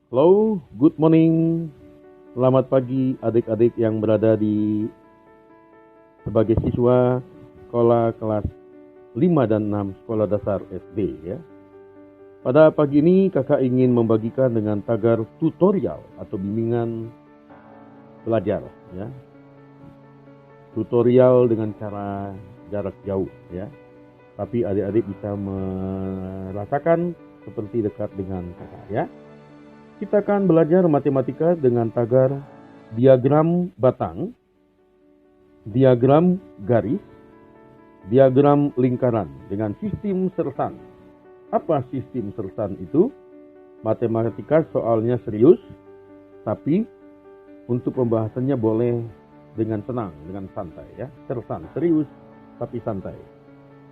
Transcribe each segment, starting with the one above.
Hello, good morning. Selamat pagi adik-adik yang berada di sebagai siswa sekolah kelas 5 dan 6 sekolah dasar SD ya. Pada pagi ini kakak ingin membagikan dengan tagar tutorial atau bimbingan belajar ya. Tutorial dengan cara jarak jauh ya. Tapi adik-adik bisa merasakan seperti dekat dengan kakak ya. Kita akan belajar matematika dengan tagar diagram batang, diagram garis, diagram lingkaran dengan sistem sersan. Apa sistem sersan itu? Matematika soalnya serius, tapi untuk pembahasannya boleh dengan senang, dengan santai ya. Sersan, serius tapi santai.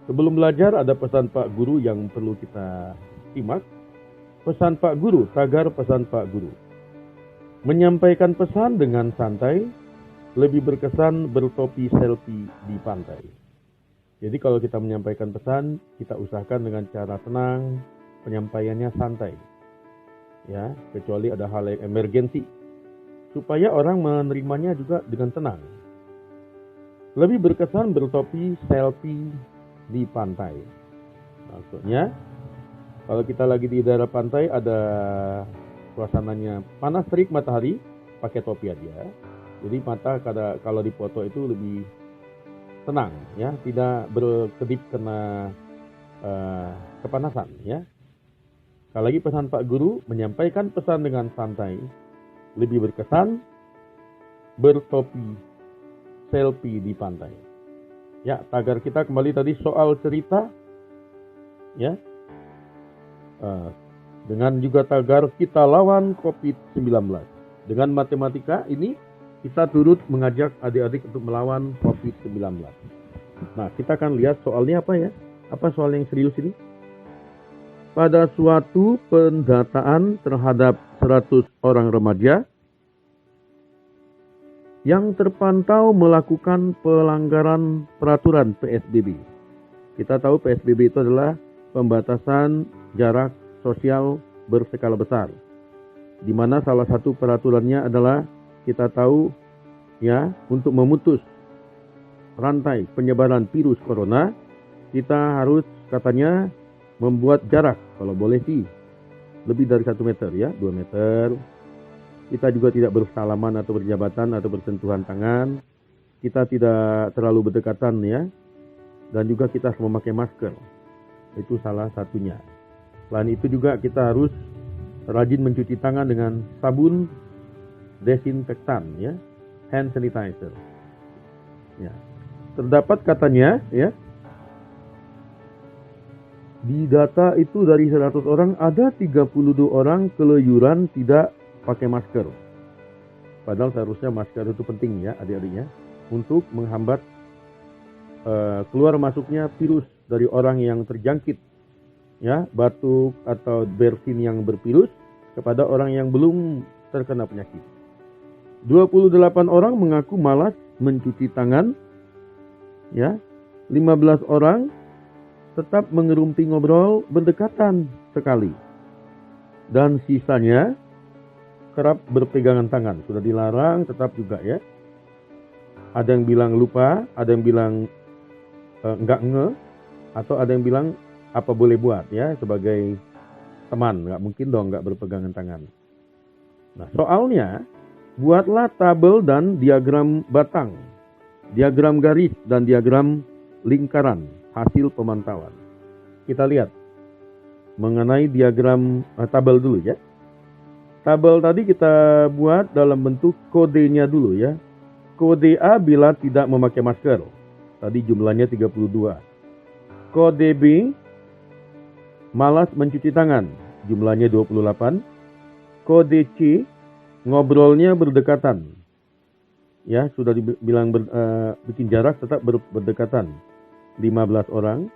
Sebelum belajar ada pesan Pak Guru yang perlu kita simak. Pesan Pak Guru, tagar pesan Pak Guru. Menyampaikan pesan dengan santai, lebih berkesan bertopi selfie di pantai. Jadi kalau kita menyampaikan pesan, kita usahakan dengan cara tenang, penyampaiannya santai. Ya, kecuali ada hal yang emergensi. Supaya orang menerimanya juga dengan tenang. Lebih berkesan bertopi selfie di pantai. Maksudnya, kalau kita lagi di daerah pantai ada suasananya panas terik matahari, pakai topi aja. Jadi mata kalau dipoto itu lebih tenang ya, tidak berkedip kena kepanasan ya. Sekali lagi pesan Pak Guru, menyampaikan pesan dengan santai, lebih berkesan bertopi selfie di pantai. Ya, tagar kita kembali tadi soal cerita ya. Dengan juga tagar kita lawan COVID-19. Dengan matematika ini kita turut mengajak adik-adik untuk melawan COVID-19. Nah, kita akan lihat soalnya apa ya? Apa soal yang serius ini? Pada suatu pendataan terhadap 100 orang remaja yang terpantau melakukan pelanggaran peraturan PSBB. Kita tahu PSBB itu adalah pembatasan jarak sosial berskala besar, di mana salah satu peraturannya adalah kita tahu ya, untuk memutus rantai penyebaran virus corona kita harus katanya membuat jarak, kalau boleh sih lebih dari 1 meter ya, 2 meter. Kita juga tidak bersalaman atau berjabatan atau bersentuhan tangan, kita tidak terlalu berdekatan ya, dan juga kita harus memakai masker. Itu salah satunya. Selain itu juga kita harus rajin mencuci tangan dengan sabun desinfektan ya, hand sanitizer. Ya. Terdapat katanya ya, di data itu dari 100 orang ada 32 orang keluyuran tidak pakai masker. Padahal seharusnya masker itu penting ya adik-adiknya untuk menghambat keluar masuknya virus dari orang yang terjangkit ya, batuk atau bersin yang bervirus kepada orang yang belum terkena penyakit. 28 orang mengaku malas mencuci tangan ya. 15 orang tetap mengerumpi ngobrol berdekatan sekali. Dan sisanya kerap berpegangan tangan. Sudah dilarang tetap juga ya. Ada yang bilang lupa, ada yang bilang enggak atau ada yang bilang apa boleh buat ya, sebagai teman, nggak mungkin dong nggak berpegangan tangan. Nah, soalnya buatlah tabel dan diagram batang, diagram garis dan diagram lingkaran hasil pemantauan. Kita lihat mengenai diagram tabel dulu ya. Tabel tadi kita buat dalam bentuk kodenya dulu ya. Kode A bila tidak memakai masker. Tadi jumlahnya 32. Kode B malas mencuci tangan, jumlahnya 28. Kode C, ngobrolnya berdekatan. Ya, sudah dibilang bikin jarak tetap berdekatan, 15 orang.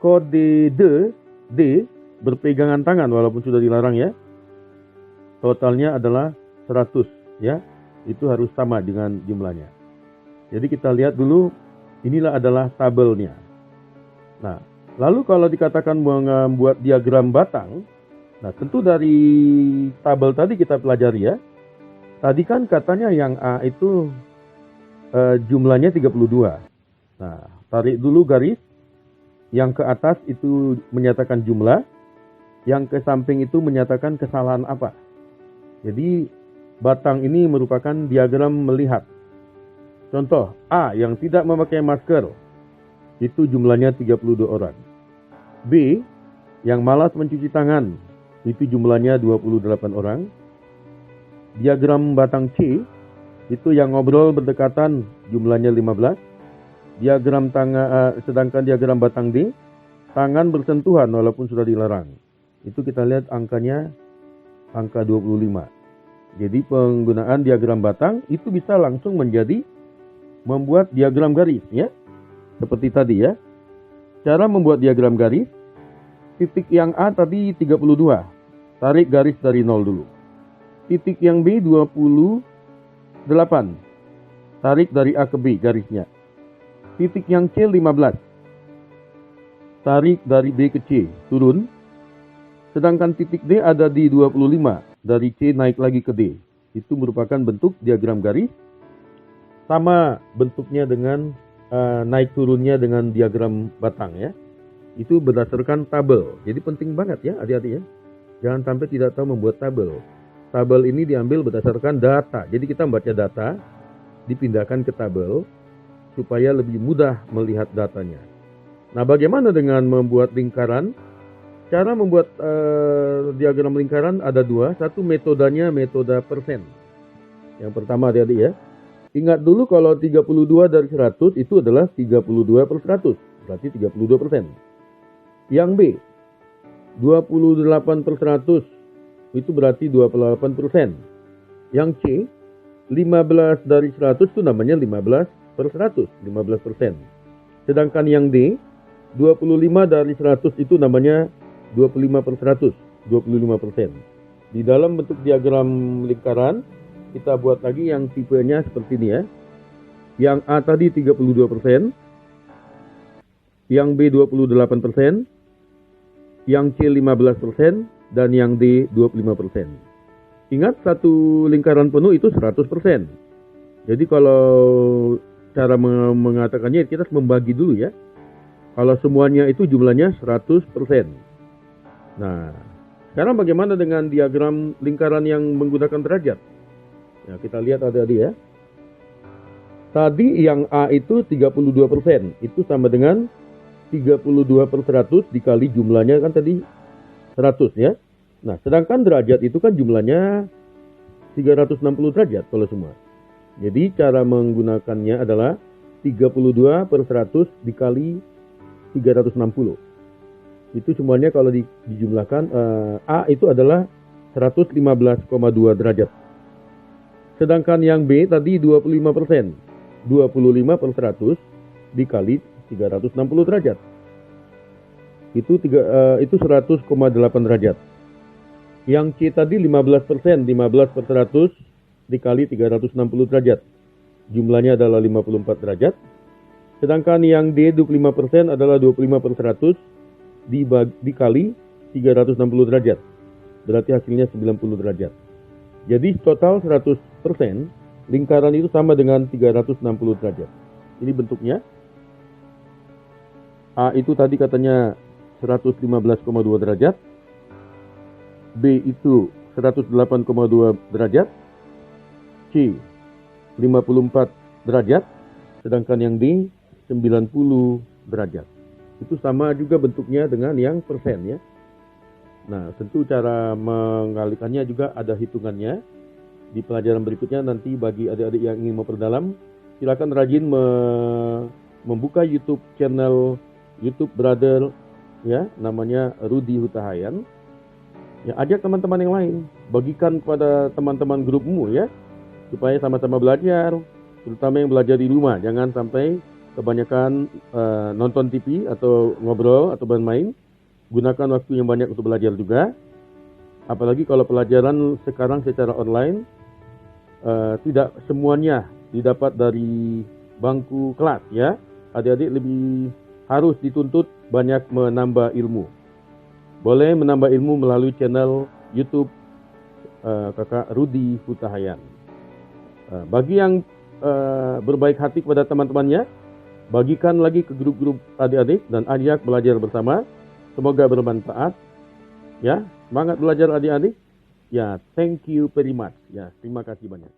Kode D, berpegangan tangan walaupun sudah dilarang ya. Totalnya adalah 100 ya. Itu harus sama dengan jumlahnya. Jadi kita lihat dulu, inilah adalah tabelnya. Nah, lalu kalau dikatakan membuat diagram batang, Nah, tentu dari tabel tadi kita pelajari ya. Tadi kan katanya yang A itu jumlahnya 32. Nah, tarik dulu garis. Yang ke atas itu menyatakan jumlah. Yang ke samping itu menyatakan kesalahan apa. Jadi, batang ini merupakan diagram melihat. Contoh, A yang tidak memakai masker. Itu jumlahnya 32 orang. B yang malas mencuci tangan. Itu jumlahnya 28 orang. Diagram batang C, itu yang ngobrol berdekatan jumlahnya 15. Sedangkan diagram batang D, tangan bersentuhan walaupun sudah dilarang. Itu kita lihat angkanya angka 25. Jadi penggunaan diagram batang itu bisa langsung menjadi membuat diagram garis ya. Seperti tadi ya. Cara membuat diagram garis, titik yang A tadi 32. Tarik garis dari 0 dulu. Titik yang B 28. Tarik dari A ke B garisnya. Titik yang C 15. Tarik dari B ke C, turun. Sedangkan titik D ada di 25. Dari C naik lagi ke D. Itu merupakan bentuk diagram garis. Sama bentuknya dengan naik turunnya dengan diagram batang ya. Itu berdasarkan tabel. Jadi penting banget ya adik-adik ya. Jangan sampai tidak tahu membuat tabel. Tabel ini diambil berdasarkan data. Jadi kita membaca data, dipindahkan ke tabel, supaya lebih mudah melihat datanya. Nah, bagaimana dengan membuat lingkaran? Cara membuat diagram lingkaran ada dua. Satu metodenya metode persen. Yang pertama adik-adik ya. Ingat dulu kalau 32 dari 100 itu adalah 32 per 100. Berarti 32%. Yang B, 28 per 100. Itu berarti 28%. Yang C, 15 dari 100 itu namanya 15 per 100. 15%. Sedangkan yang D, 25 dari 100 itu namanya 25 per 100, 25%. Di dalam bentuk diagram lingkaran, kita buat lagi yang tipenya seperti ini ya. Yang A tadi 32%, yang B 28%, yang C 15%, dan yang D 25%. Ingat, satu lingkaran penuh itu 100%. Jadi kalau cara mengatakannya, kita harus membagi dulu ya. Kalau semuanya itu jumlahnya 100%. Nah, sekarang bagaimana dengan diagram lingkaran yang menggunakan derajat? Nah, kita lihat adik-adik ya. Tadi yang A itu 32%. Itu sama dengan 32 per 100 dikali jumlahnya kan tadi 100 ya. Nah, sedangkan derajat itu kan jumlahnya 360 derajat kalau semua. Jadi cara menggunakannya adalah 32 per 100 dikali 360. Itu semuanya kalau dijumlahkan, A itu adalah 115,2 derajat. Sedangkan yang B tadi 25%. 25 per 100 dikali 360 derajat. Itu 100,8 derajat. Yang C tadi 15%. 15 per 100 dikali 360 derajat. Jumlahnya adalah 54 derajat. Sedangkan yang D 25% adalah 25 per 100 dikali 360 derajat. Berarti hasilnya 90 derajat. Jadi total 100%, lingkaran itu sama dengan 360 derajat. Ini bentuknya. A itu tadi katanya 115,2 derajat. B itu 108,2 derajat. C 54 derajat. Sedangkan yang D 90 derajat. Itu sama juga bentuknya dengan yang persen ya. Nah, tentu cara mengalihkannya juga ada hitungannya. Di pelajaran berikutnya nanti bagi adik-adik yang ingin memperdalam, silakan rajin membuka YouTube channel YouTube Brother ya, namanya Rudi Hutahayan. Ya, ajak teman-teman yang lain, bagikan kepada teman-teman grupmu ya, supaya sama-sama belajar, terutama yang belajar di rumah. Jangan sampai kebanyakan nonton TV atau ngobrol atau bermain. Gunakan waktu yang banyak untuk belajar juga. Apalagi kalau pelajaran sekarang secara online, tidak semuanya didapat dari bangku kelas ya. Adik-adik lebih harus dituntut banyak menambah ilmu. Boleh menambah ilmu melalui channel YouTube Kakak Rudi Hutahayan. Bagi yang berbaik hati kepada teman-temannya, bagikan lagi ke grup-grup adik-adik dan ajak belajar bersama. Semoga bermanfaat. Ya, semangat belajar adik-adik. Ya, thank you very much. Ya, terima kasih banyak.